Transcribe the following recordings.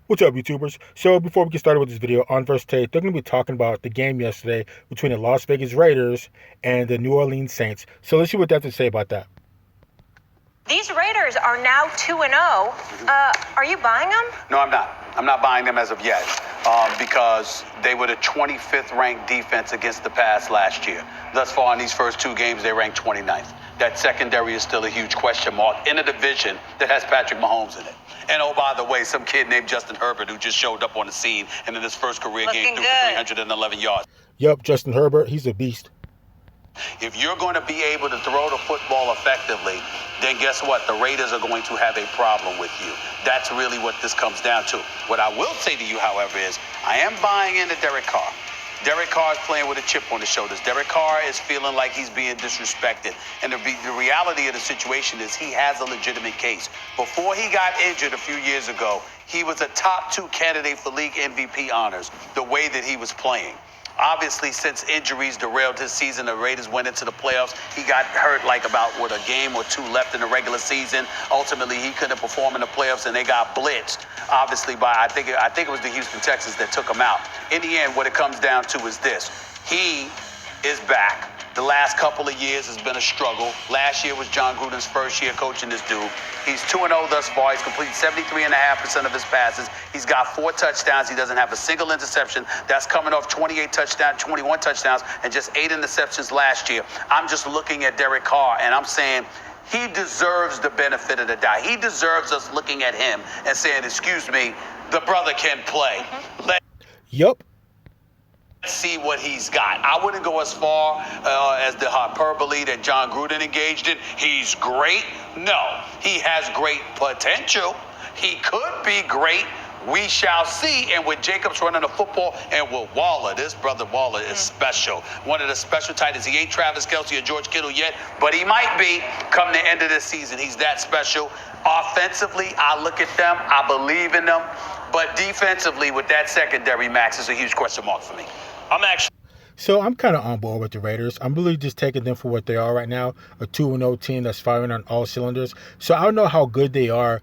What's up, YouTubers? So before we get started with this video, on Verse Tape, they're going to be talking about the game yesterday between the Las Vegas Raiders and the New Orleans Saints. So let's see what they have to say about that. These Raiders are now 2-0. Are you buying them? No, I'm not. I'm not buying them as of yet because they were the 25th ranked defense against the pass last year. Thus far in these first two games, they ranked 29th. That secondary is still a huge question mark in a division that has Patrick Mahomes in it. And oh, by the way, some kid named Justin Herbert who just showed up on the scene and in his first career game threw for 311 yards. Yep, Justin Herbert, he's a beast. If you're going to be able to throw the football effectively, then guess what? The Raiders are going to have a problem with you. That's really what this comes down to. What I will say to you, however, is I am buying into Derek Carr. Derek Carr is playing with a chip on his shoulders. Derek Carr is feeling like he's being disrespected. And the reality of the situation is he has a legitimate case. Before he got injured a few years ago, he was a top 2 candidate for league MVP honors, the way that he was playing. Obviously, since injuries derailed his season, the Raiders went into the playoffs. He got hurt like about, a game or two left in the regular season. Ultimately, he couldn't perform in the playoffs, and they got blitzed, obviously, by, I think it was the Houston Texans that took him out. In the end, what it comes down to is this. He is back. The last couple of years has been a struggle. Last year was John Gruden's first year coaching this dude. He's 2-0 thus far. He's completed 73.5% of his passes. He's got 4 touchdowns. He doesn't have a single interception. That's coming off 21 touchdowns, and just 8 interceptions last year. I'm just looking at Derek Carr, and I'm saying he deserves the benefit of the doubt. He deserves us looking at him and saying, excuse me, the brother can play. Yep. Let's see what he's got. I wouldn't go as far as the hyperbole that John Gruden engaged in. He's great. No, he has great potential. He could be great. We shall see. And with Jacobs running the football and with Waller, this brother Waller is special. One of the special titans. He ain't Travis Kelce or George Kittle yet, but he might be come the end of this season. He's that special. Offensively, I look at them. I believe in them. But defensively, with that secondary, Max, is a huge question mark for me. So I'm kind of on board with the Raiders. I'm really just taking them for what they are right now, a 2-0 team that's firing on all cylinders. So I don't know how good they are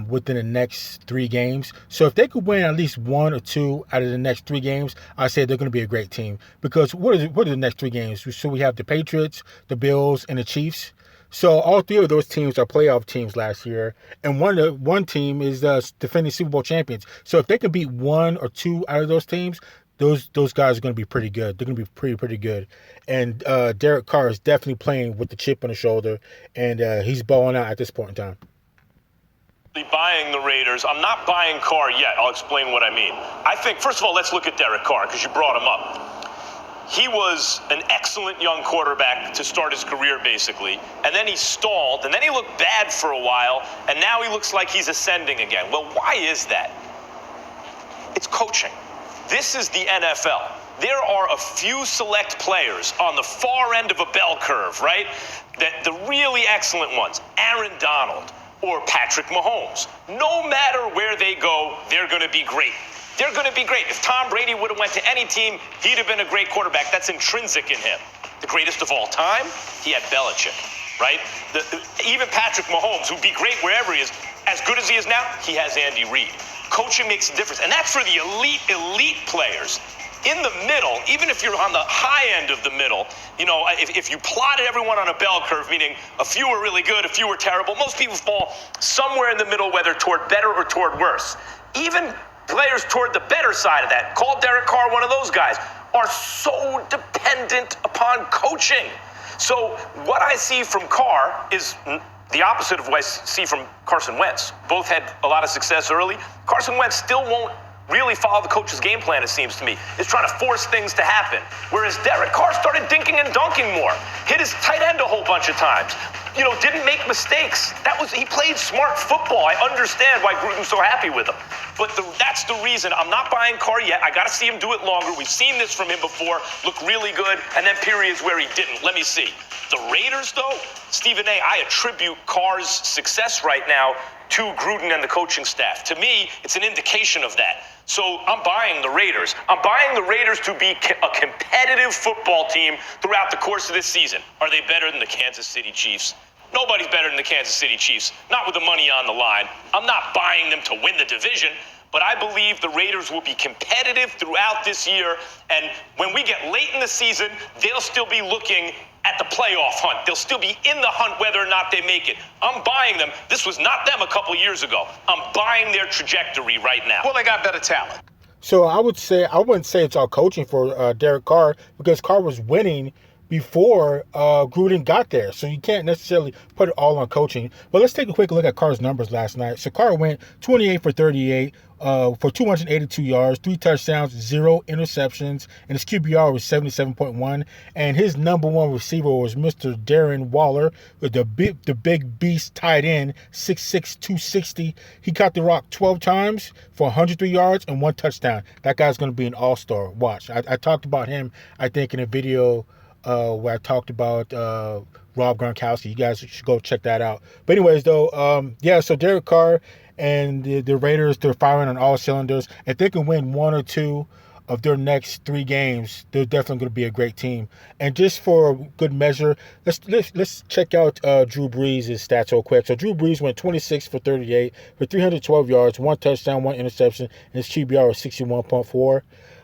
within the next 3 games. So if they could win at least 1 or 2 out of the next 3 games, I say they're going to be a great team. Because what are the next 3 games? So we have the Patriots, the Bills, and the Chiefs. So all 3 of those teams are playoff teams last year, and one team is defending Super Bowl champions. So if they can beat 1 or 2 out of those teams, those guys are going to be pretty good. They're going to be pretty good. And Derek Carr is definitely playing with the chip on his shoulder, and he's balling out at this point in time. Buying the Raiders. I'm not buying Carr yet. I'll explain what I mean. I think, first of all, let's look at Derek Carr, because you brought him up. He was an excellent young quarterback to start his career, basically. And then he stalled, and then he looked bad for a while, and now he looks like he's ascending again. Well, why is that? It's coaching. This is the NFL. There are a few select players on the far end of a bell curve, right? That the really excellent ones, Aaron Donald or Patrick Mahomes. No matter where they go, they're going to be great. They're going to be great. If Tom Brady would have went to any team, he'd have been a great quarterback. That's intrinsic in him. The greatest of all time, he had Belichick, right? Even Patrick Mahomes, who'd be great wherever he is, as good as he is now, he has Andy Reid. Coaching makes a difference, and that's for the elite players. In the middle, even if you're on the high end of the middle, if you plotted everyone on a bell curve, meaning a few are really good, a few are terrible, most people fall somewhere in the middle, whether toward better or toward worse. Even players toward the better side of that, call Derek Carr one of those guys, are so dependent upon coaching. So what I see from Carr is the opposite of what I see from Carson Wentz. Both had a lot of success early. Carson Wentz still won't really follow the coach's game plan, it seems to me. Is trying to force things to happen. Whereas Derek Carr started dinking and dunking more. Hit his tight end a whole bunch of times. Didn't make mistakes. He played smart football. I understand why Gruden's so happy with him. But that's the reason I'm not buying Carr yet. I got to see him do it longer. We've seen this from him before. Look really good. And then periods where he didn't. Let me see. The Raiders, though, Stephen A., I attribute Carr's success right now to Gruden and the coaching staff. To me, it's an indication of that. So I'm buying the Raiders. I'm buying the Raiders to be a competitive football team throughout the course of this season. Are they better than the Kansas City Chiefs? Nobody's better than the Kansas City Chiefs, not with the money on the line. I'm not buying them to win the division, but I believe the Raiders will be competitive throughout this year. And when we get late in the season, they'll still be looking at the playoff hunt. They'll still be in the hunt whether or not they make it. I'm buying them. This was not them a couple years ago. I'm buying their trajectory right now. Well, they got better talent. So I wouldn't say it's all coaching for Derek Carr, because Carr was winning before Gruden got there. So you can't necessarily put it all on coaching. But let's take a quick look at Carr's numbers last night. So Carr went 28 for 38 for 282 yards, 3 touchdowns, 0 interceptions, and his QBR was 77.1. And his number one receiver was Mr. Darren Waller, with the big beast tight end, 6'6", 260. He caught the rock 12 times for 103 yards and 1 touchdown. That guy's going to be an all-star. Watch. I talked about him, I think, in a video where I talked about Rob Gronkowski. You guys should go check that out. But anyways, though, so Derek Carr and the Raiders, they're firing on all cylinders. If they can win 1 or 2 of their next 3 games, they're definitely going to be a great team. And just for good measure, let's check out Drew Brees' stats real quick. So Drew Brees went 26 for 38 for 312 yards, 1 touchdown, 1 interception, and his QBR was 61.4.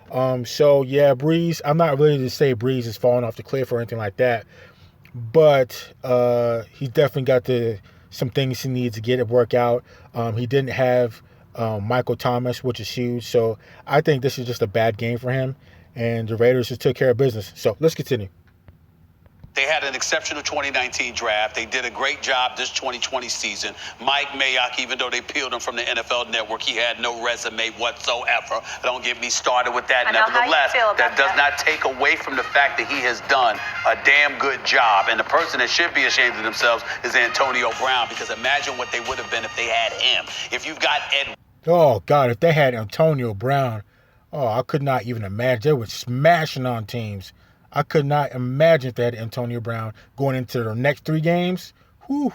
Brees, I'm not ready to say Brees is falling off the cliff or anything like that, but he's definitely got some things he needs to get it work out. He didn't have Michael Thomas, which is huge, so I think this is just a bad game for him, and the Raiders just took care of business. So let's continue. They had an exceptional 2019 draft. They did a great job this 2020 season. Mike Mayock, even though they peeled him from the NFL Network, he had no resume whatsoever. Don't get me started with that. Nevertheless, that does not take away from the fact that he has done a damn good job. And the person that should be ashamed of themselves is Antonio Brown, because imagine what they would have been if they had him. If you've got Oh, God, if they had Antonio Brown, I could not even imagine. They were smashing on teams. I could not imagine if they had Antonio Brown going into their next 3 games. Whew.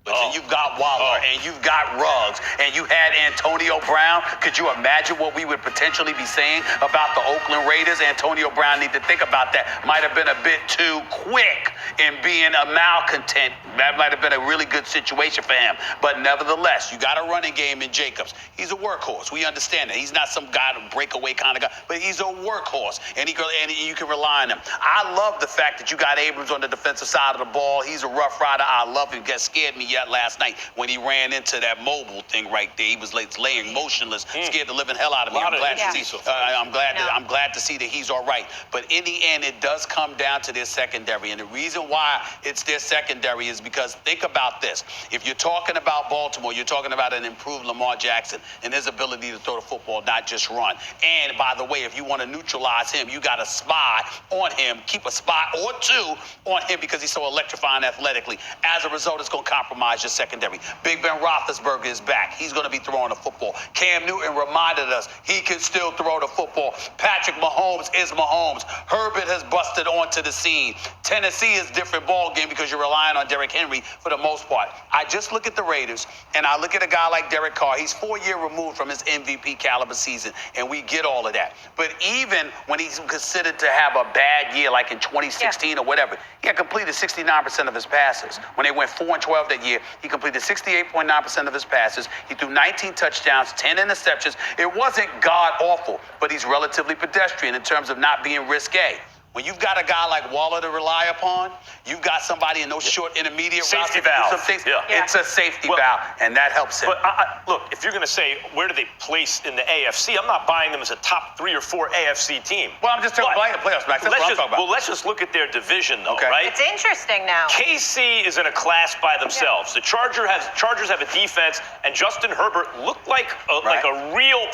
And you've got Waller, and you've got Ruggs, and you had Antonio Brown. Could you imagine what we would potentially be saying about the Oakland Raiders? Antonio Brown, need to think about that. Might have been a bit too quick in being a malcontent. That might have been a really good situation for him. But nevertheless, you got a running game in Jacobs. He's a workhorse. We understand that. He's not some guy, breakaway kind of guy, but he's a workhorse, and you can rely on him. I love the fact that you got Abrams on the defensive side of the ball. He's a rough rider. I love him. Got scared me yet last night when he ran into that mobile thing right there. He was laying motionless, scared the living hell out of me. I'm glad to see that he's all right. But in the end, it does come down to their secondary. And the reason why it's their secondary is because, think about this. If you're talking about Baltimore, you're talking about an improved Lamar Jackson and his ability to throw the football, not just run. And by the way, if you want to neutralize him, you got to spy on him, keep a spy or 2 on him, because he's so electrifying athletically. As a result, it's going to compromise your secondary. Big Ben Roethlisberger is back. He's going to be throwing the football. Cam Newton reminded us he can still throw the football. Patrick Mahomes is Mahomes. Herbert has busted onto the scene. Tennessee is a different ball game because you're relying on Derrick Henry for the most part. I just look at the Raiders, and I look at a guy like Derek Carr. He's 4 years removed from his MVP caliber season, and we get all of that. But even when he's considered to have a bad year, like in 2016 or whatever, he had completed 69% of his passes. When they went 4-12 that year, he completed 68.9% of his passes. He threw 19 touchdowns, 10 interceptions. It wasn't god-awful, but he's relatively pedestrian in terms of not being risque. When you've got a guy like Waller to rely upon, you've got somebody in those short intermediate routes to do some things. It's a safety valve, and that helps him. But look, if you're going to say where do they place in the AFC, I'm not buying them as a top 3 or 4 AFC team. Well, I'm just talking about the playoffs, Max. That's what I'm talking about. Well, let's just look at their division, though, right? It's interesting now. KC is in a class by themselves. The Chargers have a defense, and Justin Herbert looked like a real